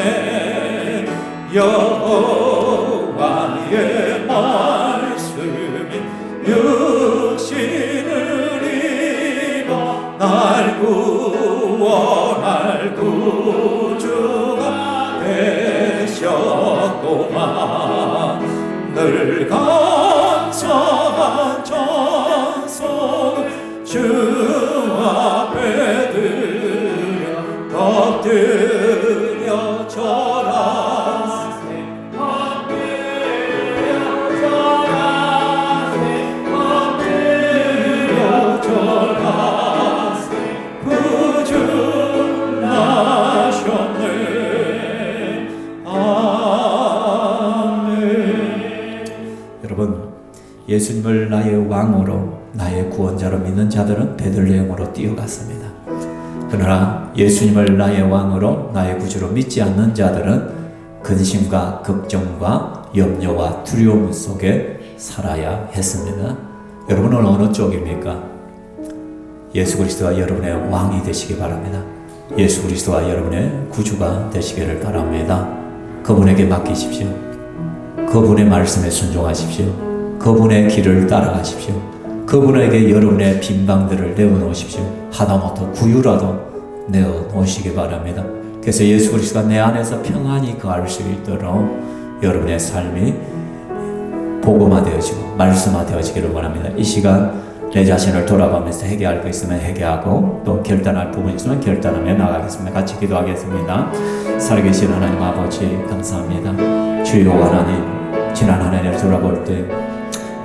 여호와의 말씀이 육신을 입어 날 구원할 구주가 되셨구만. 늘 감사한 찬송을 주 앞에 드려 엎드려 절하세 엎드려 절하세 엎드려 절하세 구주 나셨네. 아멘. 여러분, 예수님을 나의 왕으로 나의 구원자로 믿는 자들은 베들레헴으로 뛰어갔습니다. 그러나 예수님을 나의 왕으로 나의 구주로 믿지 않는 자들은 근심과 걱정과 염려와 두려움 속에 살아야 했습니다. 여러분은 어느 쪽입니까? 예수 그리스도가 여러분의 왕이 되시기 바랍니다. 예수 그리스도가 여러분의 구주가 되시기를 바랍니다. 그분에게 맡기십시오. 그분의 말씀에 순종하십시오. 그분의 길을 따라가십시오. 그분에게 여러분의 빈방들을 내어놓으십시오. 하다못해 구유라도 내어놓으시기 바랍니다. 그래서 예수 그리스도가 내 안에서 평안히 거할 수 있도록 여러분의 삶이 복음화되어지고 말씀화되어지기를 원합니다. 이 시간 내 자신을 돌아보면서 회개할 거 있으면 회개하고 또 결단할 부분이 있으면 결단하며 나가겠습니다. 같이 기도하겠습니다. 살아계신 하나님 아버지 감사합니다. 주여 하나님, 지난 한 해를 돌아볼 때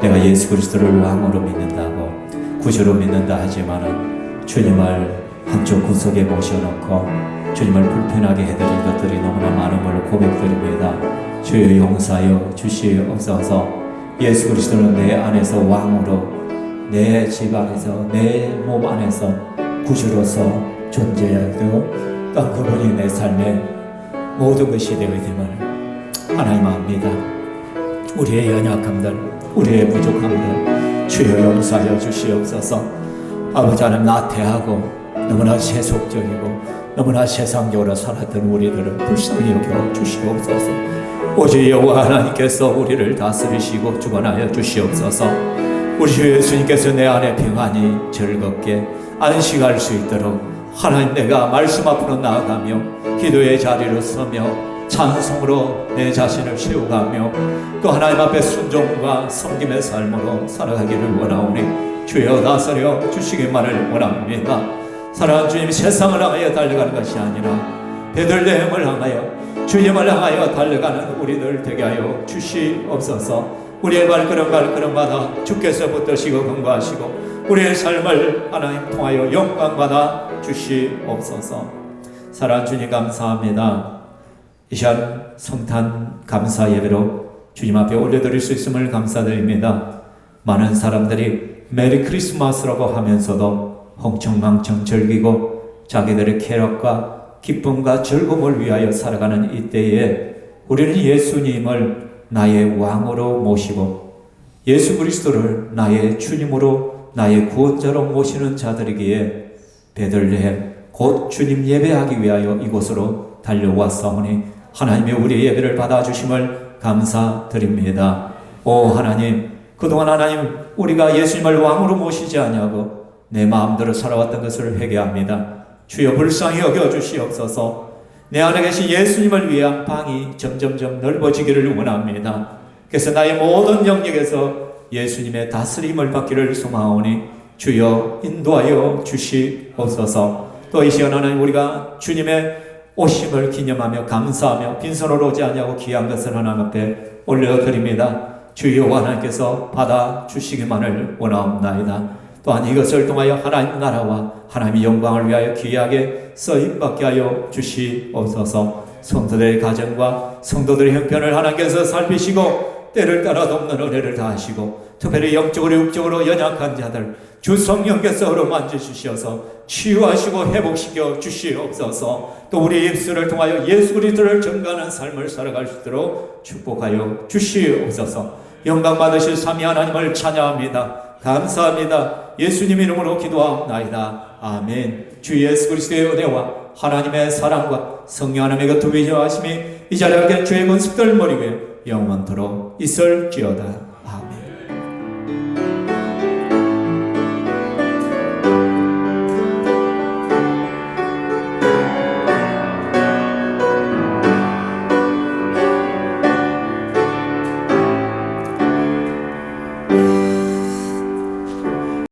내가 예수 그리스도를 왕으로 믿는다고 구주로 믿는다 하지만은 주님을 한쪽 구석에 모셔놓고 주님을 불편하게 해드릴 것들이 너무나 많은 걸 고백드립니다. 주여 용서하여 주시옵소서. 예수 그리스도는 내 안에서 왕으로, 내 집 안에서, 내 몸 안에서 구주로서 존재하고 또 그분이 내 삶의 모든 것이 되어짐을 하나님 압니다. 우리의 연약함들, 우리의 부족함들 주여 용서하여 주시옵소서. 아버지 하나님, 나태하고 너무나 세속적이고 너무나 세상적으로 살았던 우리들을 불쌍히 여겨 주시옵소서. 오직 여호와 하나님께서 우리를 다스리시고 주관하여 주시옵소서. 우리 주 예수님께서 내 안에 평안히 즐겁게 안식할 수 있도록 하나님, 내가 말씀 앞으로 나아가며 기도의 자리로 서며 찬송으로 내 자신을 세워가며 또 하나님 앞에 순종과 섬김의 삶으로 살아가기를 원하오니 주여 다스려 주시기만을 원합니다. 사랑하는 주님, 세상을 향하여 달려가는 것이 아니라 베들레헴을 향하여 주님을 향하여 달려가는 우리들 되게 하여 주시옵소서. 우리의 발걸음마다 주께서 붙드시고 건거하시고 우리의 삶을 하나님 통하여 영광받아 주시옵소서. 사랑하는 주님 감사합니다. 이 시간 성탄 감사 예배로 주님 앞에 올려드릴 수 있음을 감사드립니다. 많은 사람들이 메리 크리스마스라고 하면서도 흥청망청 즐기고 자기들의 쾌락과 기쁨과 즐거움을 위하여 살아가는 이때에 우리는 예수님을 나의 왕으로 모시고 예수 그리스도를 나의 주님으로 나의 구원자로 모시는 자들이기에 베들레헴 곧 주님 예배하기 위하여 이곳으로 달려왔사오니 하나님의 우리의 예배를 받아주심을 감사드립니다. 오 하나님, 그동안 하나님 우리가 예수님을 왕으로 모시지 아니하고 내 마음대로 살아왔던 것을 회개합니다. 주여 불쌍히 여겨주시옵소서. 내 안에 계신 예수님을 위한 방이 점점점 넓어지기를 원합니다. 그래서 나의 모든 영역에서 예수님의 다스림을 받기를 소망하오니 주여 인도하여 주시옵소서. 또 이 시간 하나님, 우리가 주님의 오심을 기념하며 감사하며 빈손으로 오지 아니하고 귀한 것을 하나님 앞에 올려드립니다. 주여 하나님께서 받아주시기만을 원하옵나이다. 또한 이것을 통하여 하나님 나라와 하나님의 영광을 위하여 귀하게 쓰임받게 하여 주시옵소서. 성도들의 가정과 성도들의 형편을 하나님께서 살피시고 때를 따라 돕는 은혜를 다하시고 특별히 영적으로 육적으로 연약한 자들 주 성령께서 어루만져 주시어서 치유하시고 회복시켜 주시옵소서. 또 우리 입술을 통하여 예수 그리스도를 전가하는 삶을 살아갈 수 있도록 축복하여 주시옵소서. 영광 받으실 삼위 하나님을 찬양합니다. 감사합니다. 예수님 이름으로 기도하옵나이다. 아멘. 주 예수 그리스도의 은혜와 하나님의 사랑과 성령 하나님의 그 두 위대하심이 이 자리에 주의 권속들 머리 위에 영원토록 있을지어다.